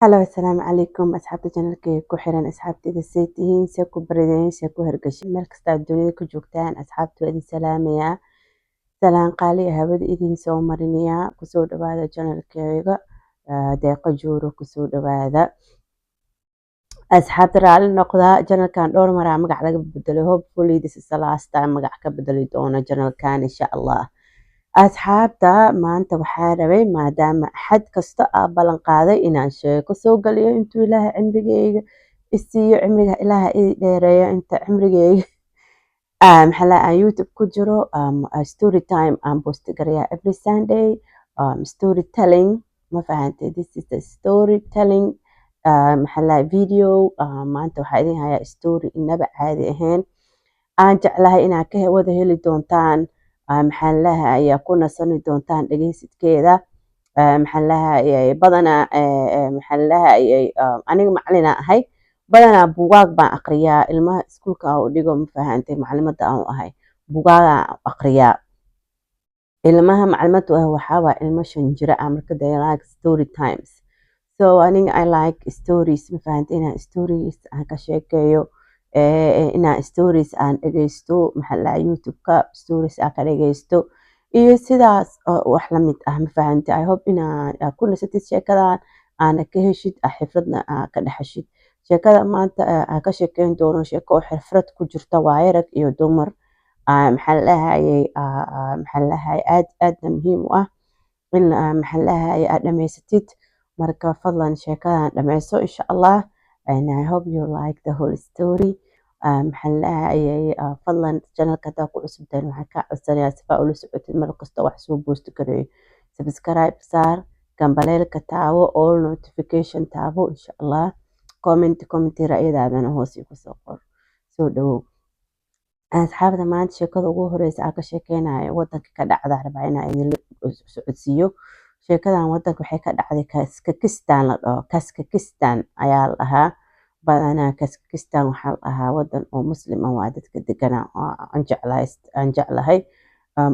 Halo, assalaamu calaykum asxaabta channelkayga ku xiran asxaabtayda say tihiin see ku barideen see ku hergashay meel kasta aad dunida ku joogtaan asxaabta waa idin salaamayaa salaan qaali ah hawada idin soo marinayaa kusoo dhawaada channelkayga deeqo jooro kusoo dhawaada asxaabta raalli noqda channelkan dhowr maraa magac laga bedelay hopefully this is the last time magac ka bedeli doono channelkan insha Allah asxaabta maanta waxaa rabay maadaama axad kasta aa ballan qaaday inaan sheeko soo galiyo intuu ilaahay cimrigeyga isiiyo cimriga ilaaha ii dheereeyo inta cimrigeyga aan youtube ku jiro story time aan posti garayaa every Sunday story telling ma fahantay this is the story telling video maanta waxaa idin hayaa story inaba caadi ahayn aan jeclahay inaad ka wada heli doontaan ayaa ku nasani doontaan dhageysidkeeda badanaa aniga macalina ahay badanaa buugaag baan aqriyaa ilmaha iskuulka aan u dhigo ma fahantay macalimada aan u ahay buugaagaan aqriyaa ilmaha macalimada u ah waxaa waa ilmo 5 jira marka they like story times so aniga I like stories ma fahantay inaan stories aan ka sheekeeyo inaan stories aan dhageysto youtube-ka stories aan ka dhageysto iyo sidaas wax la mid ah ma fahantay I hope inaan ku nasatid sheekadan aana ka heshid xifradna ka dhexeshid sheekada maanta aan ka sheekeyn doono sheeko oo xirfad ku jirta waaye rag iyo dumar aadna muhiim u ah in aad dhamaysatid marka fadlan sheekadan dhameyso insha Allah and I hope you like the whole story fadlan channelka hadaa ku cusubtahay waxaan kaa codsanayaa si aa ula socotid mar kasta wax soo boosti gareeyo subscribe saar gambaleelka taabo all notification taabo insha Allah comment ra'yadaadana hoos igu soo qor soo dhawow asxaabta maanta sheekada ugu horeysa aan ka sheekeynayo wadanka ka dhacda rabaa inaan idin socodsiiyo sheekadan wadanka waxay ka dhacday Kazakhstan la dhaho Kazakhstan ayaa la dhahaa badanaa Kazakhstan waxaa la dhahaa wadan oo muslim ah waa dadka deganaa aan jeclahay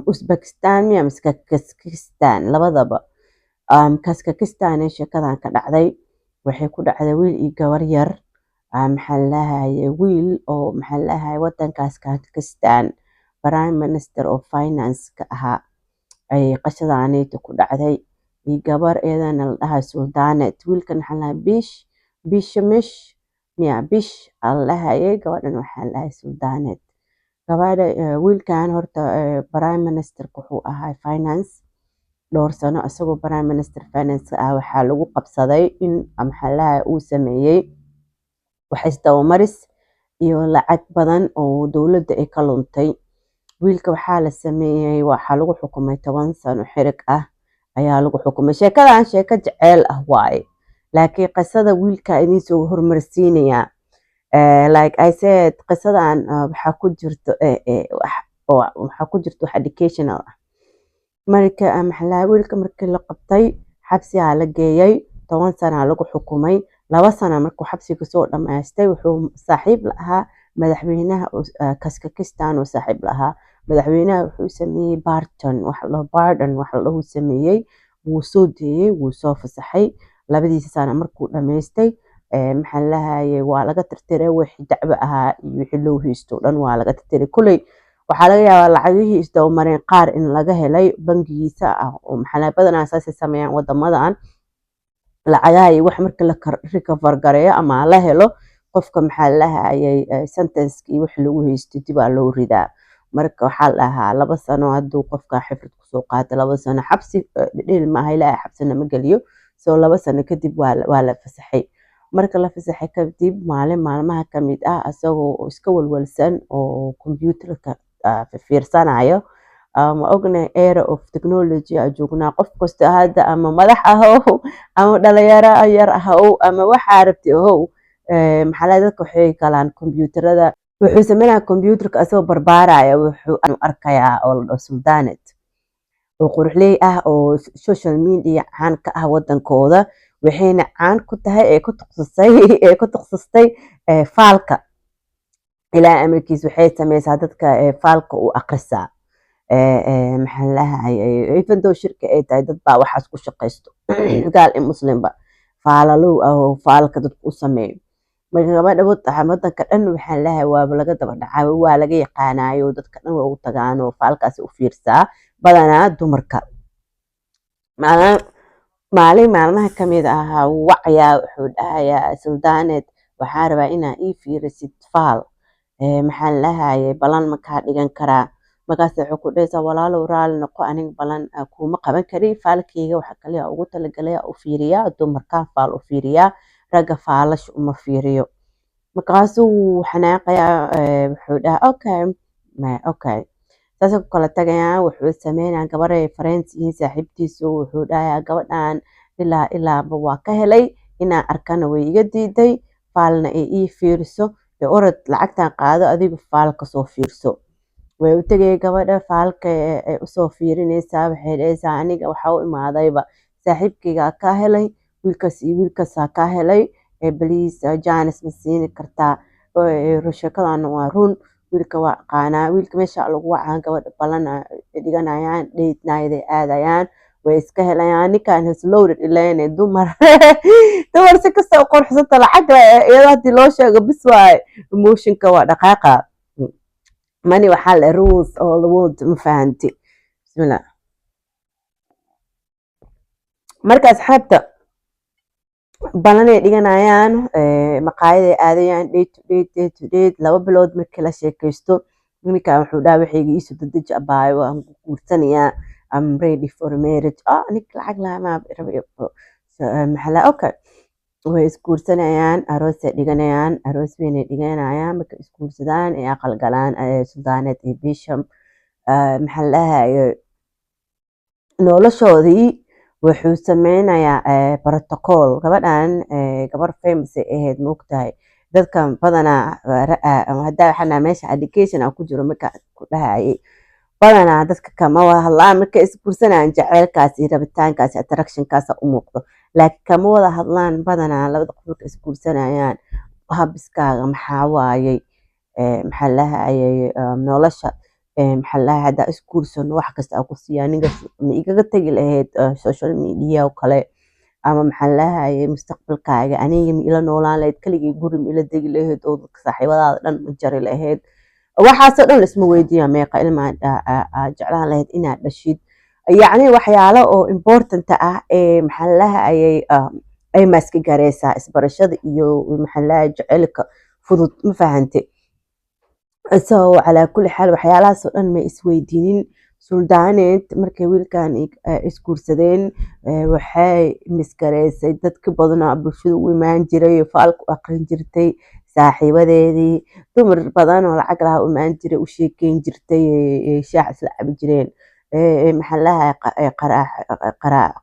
Uzbekistan miya mise Kazakhstan labadaba Kazakhstan ee sheekadan ka dhacday waxay ku dhacday wiil iyo gabar yar wiil oo wadankaas Kazakhstan prime minister of finance ka ahaa ay qashadaanayta ku dhacday iyo gabar eedana la dhahay suldanet wiilkan bishamesh bish allahayay gabadhan waxaa la dhahay suldanet gabadha wiilkan horta prime minister wuxuu ahaa finance dhowr sano asagoo prime minister finance waxaa lagu qabsaday in uu sameeyay wax isdabamaris iyo lacag badan oo dowladda ay ka luntay wiilka waxaa la sameeyay waxaa lagu xukumay 10 sano xirig ah ayaa lagu xukumay sheekadan sheeko jecel ah waaye laakiin qisada wiilka idin soo hormarsiinaya like I said qisadan waxaa ku jirto wax educational ah marka wiilka markii la qabtay xabsiga la geeyay 10 sano lagu xukumay 2 sano markuu xabsiga soo dhamaystay wuxuu saaxiib la ahaa madaxweynaha Kazakhstan oo saaxiib la ahaa madaxweynaha wuxuu sameeyay pardon waxa la sameeyay wuu soo deeyay wuu soo fasaxay labadiisa sano markuu dhamaystay waa laga tirtiray wixii dacwo ahaa iyo wixii loo haysto dhan waa laga tirtiray kulay waxaa laga yaabaa lacagihii isdaba qaar in laga helay bangigiisa oo badanaa asaasi sameeyaan wadamadan lacagaha iyo wax marka la recover gareeyo ama la helo qofka sentence iyo wax lagu haysto dib loo ridaa marka waxaa la dhahaa 2 sano haduu qofka xifrad ku soo qaato 2 sano xabsi dhil ma ilaahay xabsina ma galiyo soo 2 sano kadib waa la fasaxay marka la fasaxay kadib maalmaha kamid ah asagoo iska walwalsan oo computerka fiirsanayo ma ognahay era of technology joognaa qof kasta hadda ama madax ahow ama dhalinyaro yar ahow ama waxa rabti ahow dadka waxay galaan computerada wuxuu sameeyaa computerka asagoo barbaaraya wuxuu arkayaa oo la dhaho suldanet oo quruxley ah oo social media caan ka ah wadankooda waxayna caan ku tahay ee ku takhasustay faalka ilaa amarkiis waxay sameysaa dadka faalka u aqrisaa even though shirka ay tahay dad baa waxaas ku shaqeysto gaal iyo muslimba faalalow ah oo faalka dadku u sameeyo. Marka gabadha wadanka dhan waxaan leeyahay waaba laga daba dhacay, waa laga yaqaanayo, dadka dhan waa u tagaan oo faalkaasi u fiirsaa, badanaa dumarka. maalin maalmaha ka mid ah wacyaa wuxuu dhahayaa Suldaaneed, waxaan rabaa inaa ii fiirisid faal, maxaan lahaye balan makaa dhigan karaa. Markaas wuxuu ku dhahaysaa walaalow raali noqo, aniga balan kuma qaban kari, faalkayga waxa kale ugu talagalay u fiiriyaa dumarkaan faal u fiiriyaa, ragga faalash uma fiiriyo. Markaasuu xanaaqayaa, wuxuu dhahaa okay saasay ku kala tagayaan. Wuxuu sameynaa gabaray friends iyo saaxiibtiisu, wuxuu dhahayaa gabadhan ilaaba waa ka helay, inaan arkana way iga diiday, faalna ay ii fiiriso, orod lacagtan qaado adigu faal kasoo fiirso. Way u tagay gabadha, faalka ay usoo fiirinaysaa, waxay dhahaysaa aniga waxa u imaadayba saaxiibkayga ka helay, wiilkaas iyo wiilkaasaa ka helay, please Janice ma siini kartaa, sheekadan waa run, wiilka waa aqaanaa, wiilka meesha lagu wacaa, gabadha balan dhiganayaan, date night ay aadayaan, way iska helayaan. Ninkan has loaded ilayne dumar si kasta u qurxsanta lacag iyada hadii loo sheego bis waaye, emotionka waa dhaqaaqa. Money waxaa la rules all the world, ma fahanti. Bismillah. Marka asxaabta balanay dhiganayaan, maqaayaday aadayaan, date to date, 2 bilood markii la sheekaysto, ninkan wuxuu dhahaa waxayga iisoo dadeji abaayo, waan guursanayaa, I'm ready for marriage. Ninka lacag lama rabi maxala. Okay, way isguursanayaan, aroosay dhiganayaan, aroos weynay dhiganayaan. Marka isguursadaan ay aqal galaan, Suldaaneed iyo Bisham, maxaa lahaye noloshoodii wuxuu sameynayaa protocol. Gabadhan gabar famous ay ahayd, moogtahay dadkan badanaa hadda waxana meesha education ku jiro, marka ku dhahayay badanaa dadka kama wada hadlaan marka isguursanayaan, jaceylkaas iyo rabitaankaas attractionkaas u muuqdo, laakiin kama wada hadlaan badanaa labada qof marka isguursanayaan. Habiskaaga maxaa waayey, maxaa lahaye nolosha, maxaa lahaye hadda isguursano wax kasta ku siiyaa, ninka ma igaga tagi lahayd social media oo kale, ama maxaa lahaye mustaqbalkaaga aniga ma ila noolaan lahayd, kaligay guri ma ila degi lahayd oo dadka saaxiibadaada dhan ma jari lahayd. waxaasoo dhan isma weydiiya meeqa ilmaa jeclaan lahayd inaad dhashid, yacni waxyaalo oo important ah ee maxaa lahayay ay maaska gareysaa isbarashada iyo maxaa lahaye jaceylka fudud, ma fahante. So calaa kulli xaal waxyaalahaasoo dhan ma isweydiinin. Suldaaneed markay wiilkan isguursadeen, waxay misgareysay dadka badanaa bulshada u imaan jiray, faalka u aqrin jirtay, saaxiibadeedii, dumar badan oo lacag lahaa u imaan jiray, u sheekeyn jirtay, shaax isla cabi jireen, maxaa lahaye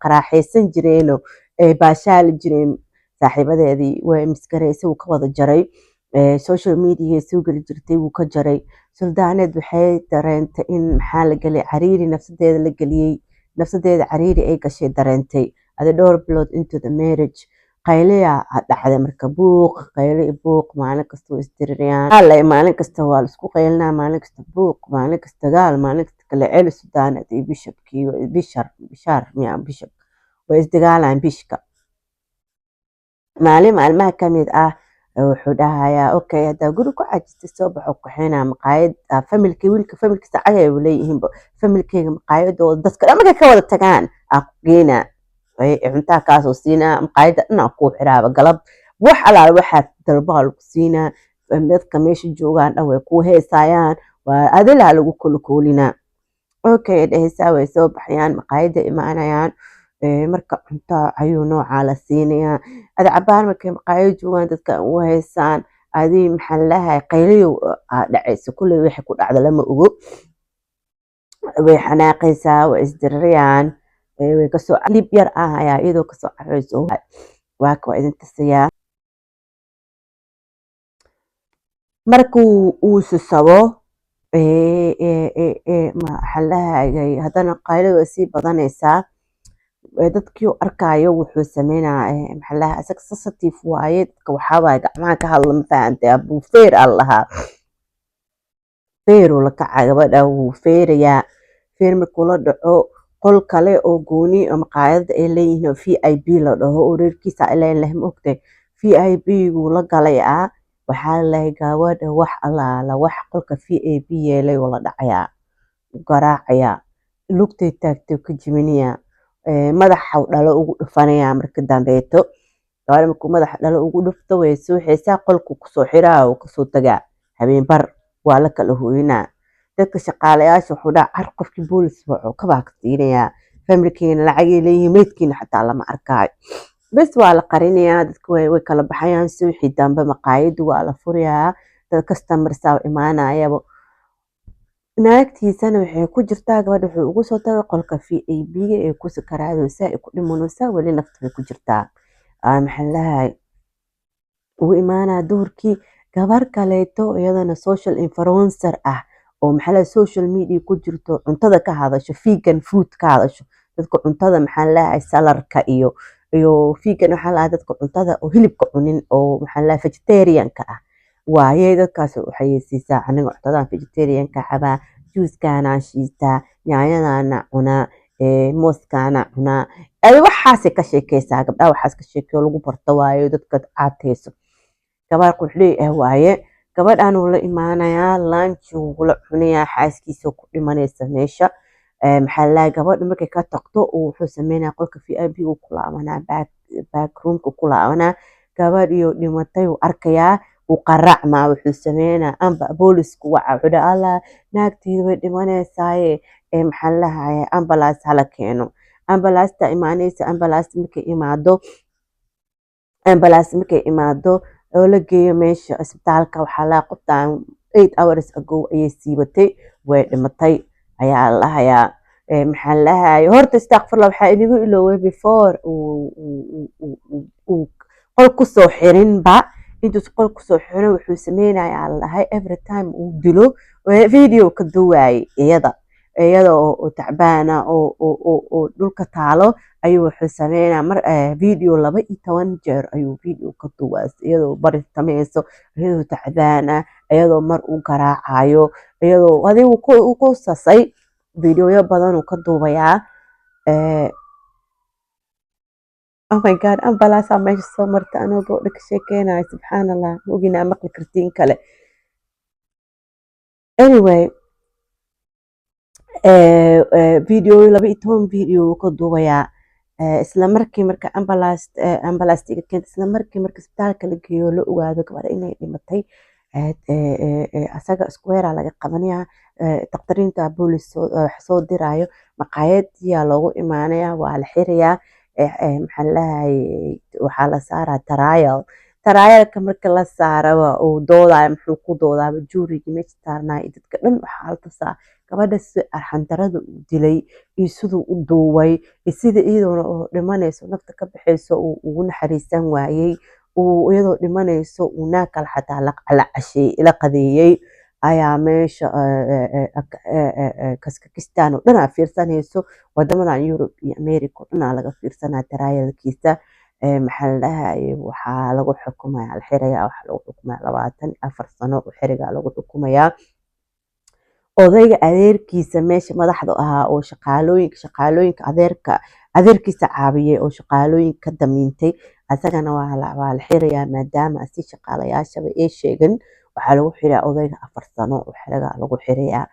qaraaxaysan jireenoo baashaali jireen. Saaxiibadeedii way misgareysay, wuu ka wada jaray, social media soo geli jirtay, wuu ka jaray. Suldaaneed waxay dareentay in maxaa la gelay cariiri, nafsadeeda la geliyey, nafsadeeda cariiri ay gashay dareentay. Adi dhowr bilood into the marriage qayliya dhacday, marka buuq qayli buuq, maalin kasta waa isdirirayaan, maalin kasta waa la isku qaylinaa, maalin kasta buuq, maalin kasta gaal, maalin kasta kala celi. Suldaaneed iyo bishopkii bishop way isdagaalayaan. bishka maalin maalmaha ka mid ah wuxuu dhahayaa okay, haddaa guri ku cajistay soo baxo kaxeynaa maqaayad, familkii wiilka familkiisa cagay u leeyihiinba, familkeyga maqaayadooda dadka dhan markay ka wada tagaan geena cuntaa kaasoo siinaa, maqaayada dhan kuu xiraaba galab, wax alaala waxaad dalbaa lagu siinaa, dadka meesha joogaan dhan way kuu heesayaan, waa adilaa lagu kolokoolinaa. Okay dhehaysaa, way soo baxayaan, maqaayada imaanayaan, marka cunto ayuu noocaa la siinayaa. Adi cabaar markay maqaayad joogaan dadka u heesaan, adi maxaa lahaye qayliyo dhacaysa, kulley waxay ku dhacda lama ogo. Way xanaaqaysaa, way isdirirayaan, way kasoo clip yar ah ayaa iyadoo kasoo cararayso, waa ka idin tusayaa. Markuu uu sisabo, maxaa lahaye haddana qayliyo way sii badanaysaa, dadkii u arkaayo wuxuu sameynaa maxaa lahaye isaga sensitive waaye, dadka waxaa waaye gacmaha ka hadla, ma fahantay, abuu feer aan lahaa, feeruu la kacaa gabadha, wuu feerayaa, feer markuu la dhaco qol kale oo gooni oo maqaayada ay leeyihiin oo VIP la dhaho oo reerkiisa ay leeyihiin maogtay VIP-gu la galay waxaa lalahay gabadha wax allaala wax qolka VIP yeelay oo la dhacayaa garaacayaa lugtay taagtay ka jibinayaa madaxa dhalo ugu dhufanayaa marka dambeeto gabadha markuu madaxa dhalo ugu dhufto way suuxaysaa qolku kusoo xiraa oo kasoo tagaa habeen bar waa la kala hooyinaa dadka shaqaalayaasha wuxuu dhaca car qofkii boolis wuxuu ka baaqtiinayaa familkiina lacagay leeyihiin meydkiina xataa lama arkaayo bes waa la qarinayaa dadka way kala baxayaan suuxii dambe maqaayadu waa la furayaa dad customersaa imaanayaba naagtiisana waxay ku jirtaa gabadha wuxuu ugu soo tagay qolka VIP-ga ee ku sakaraadaysaa ee ku dhimanaysaa weli nafta way ku jirtaa maxaa lahay ugu imaanaa duurkii gabar kaleeto iyadana social influencer oo maxaa lahay social media ku jirto cuntada ka hadasho vegan food ka hadasho dadka cuntada maxaa lahay salarka iyo vegan waxaa lahay dadka cuntada oo hilibka cunin oo maxaa lahay vegetarianka waaye dadkaas waxay siisaa aniga cuntadan vegetarianka cabaa juuskaana shiistaa yaanyadaana cunaa mooskaana cunaa waxaasay ka sheekeysaa gabdhaha waxaas ka sheekeyo lagu barto waayo dadka caateyso gabar quxley waaye gabadhan uu la imaanayaa lunch uu la cunayaa xaaskiisa ku dhimanaysa meesha maxaa la gabadha markay ka tagto wuxuu sameynaa qolka VIP uu ku laabanaa backroomka ku laabanaa gabadhiyo dhimatay uu arkayaa uu qaracmaa wuxuu sameynaa amba boolisku waca wuxuu dhaha allah naagteedu way dhimanaysaaye maxaa lahaye ambulance hala keeno ambulance imaanaysa ambulance markay imaado oo la geeyo meesha isbitaalka waxaa laga qoftaan 8 hours ago ayay siibatay way dhimatay ayaa lahayaa maxaa lahaye horta istaaqfirla waxaa inagu ilooway before uu qol kusoo xirinba intuu qol kusoo xirin wuxuu sameynayaa lahay every time uu dilo video ka duwaayay iyada oo tacbaana oo dhulka taalo ayuu wuxuu sameynaa mar video 12 jeer ayuu video ka duwaas iyadoo baritameyso iyadoo tacbaana iyadoo mar uu garaacayo iyadoo adigu ku sasay videoyo badan uu ka duubayaa oh my god ambalaasa meesha soo marta anagoo dhaka sheekeynayo subxaanallah ma oginaa maqli kartiin kale anyway video 12 video ka duubayaa isla markii marka ambalastiga keenta isla markii marka isbitaalka la geeyo la ogaado gabadha inay dhimatay asaga square laga qabanayaa taqtariinta boolis soo diraayo maqaayadiyaa loogu imaanayaa waa la xirayaa maxaa lahay waxaa la saaraa trialka marka la saaraba uu doodayo muxuu ku doodaaba juuriga meesha saarnaa dadka dhan waxaa la tusaa gabadha sida arxandarada uu dilay iyo siduu u duubay iyo sida iyadoona oo dhimanayso nafta ka baxayso uu ugu naxariisan waayey iyadoo dhimanayso uu naag kale xataa la qadeeyey ayaa meesha kaskakistaan oo dhanaa fiirsanayso wadamadan Europe iyo America oo dhanaa laga fiirsanaa taraayalkiisa maxaa lahaye waxaa lagu xukumayaa la xirayaa waxaa lagu xukumayaa 24 sano oo xiriga lagu xukumayaa odayga adeerkiisa meesha madaxda ahaa oo shaqaalooyinka adeerkiisa caabiyay oo shaqaalooyinka damiintay asagana waa la xirayaa maadaama asi shaqaalayaashaba ay sheegan waxaa lagu xirayaa odayga 4 sano oo xiriga lagu xirayaa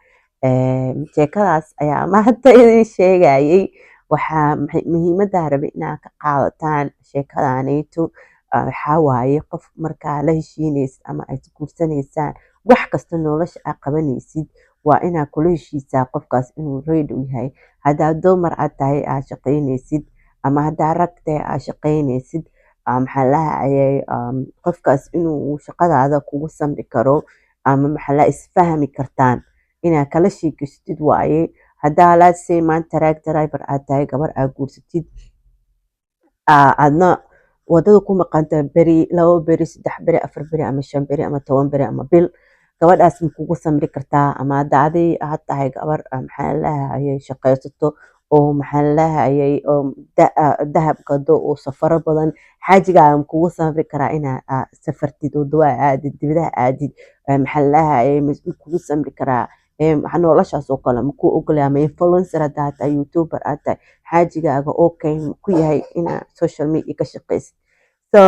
sheekadaas ayaa maanta idin sheegayay waxaa muhiimada rabay inaad ka qaadataan sheekadaanayto waxaa waaye qof markaa la heshiinaysid ama aad guursanaysaan wax kasta nolosha aad qabanaysid waa inaad kula heshiisaa qofkaas inuu ready u yahay haddaa dumar aad tahay aad shaqaynaysid ama haddaa rag tahay aad shaqaynaysid maxaa lahayay qofkaas inuu shaqadaada kugu samri karo ama maxaa isfahmi kartaan inaad kala sheekeysatid waaye haddaa laasay maanta raag driver aad tahay gabar aad guursatid aadna wadada ku maqanta beri 2 beri 3 beri 4 beri ama 5 beri ama 10 beri ama bil gabadhaas ma kugu samri kartaa ama hadda adii aad tahay gabar maxaa lahayay shaqaysato oo maxaa lahayay dahab gado oo safaro badan xaajigaa ma kugu samri karaa inaad safartid oo dawaa aadid dibadaha aadid maxaa lahayay ma kugu samri karaa noloshaas oo kale ma kuu ogolaya ama influencer haddaad tahay youtuber aad tahay xaajigaaga okay ku yahay inaad social media ka shaqaysid so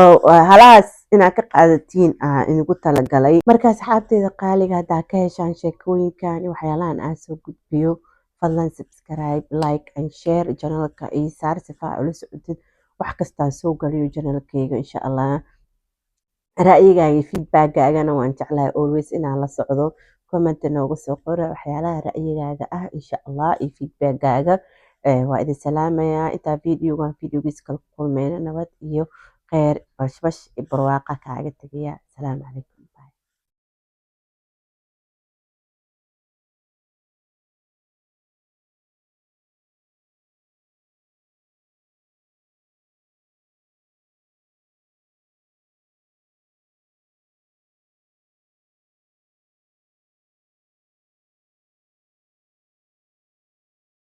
halahaas inaad ka qaadatiin inagu talagalay marka asxaabteeda qaaliga haddaa ka heshaan sheekooyinkan waxyaalahan aan soo gudbiyo fadlan subscribe like and share channelka iyo saar sifaa ula socotid wax kastaa soo galiyo channelkayga insha allah ra'yigaaga iyo feedbackgaagana waan jeclahay always inaan la socdo comment nooga soo qora waxyaalaha ra'yigaaga ah insha allah iyo feedbackgaaga waa idin salaamayaa intaa videogiis kala kulmayna nabad iyo kheyr bashbash barwaaqa kaaga tegaya asalaamu calaykum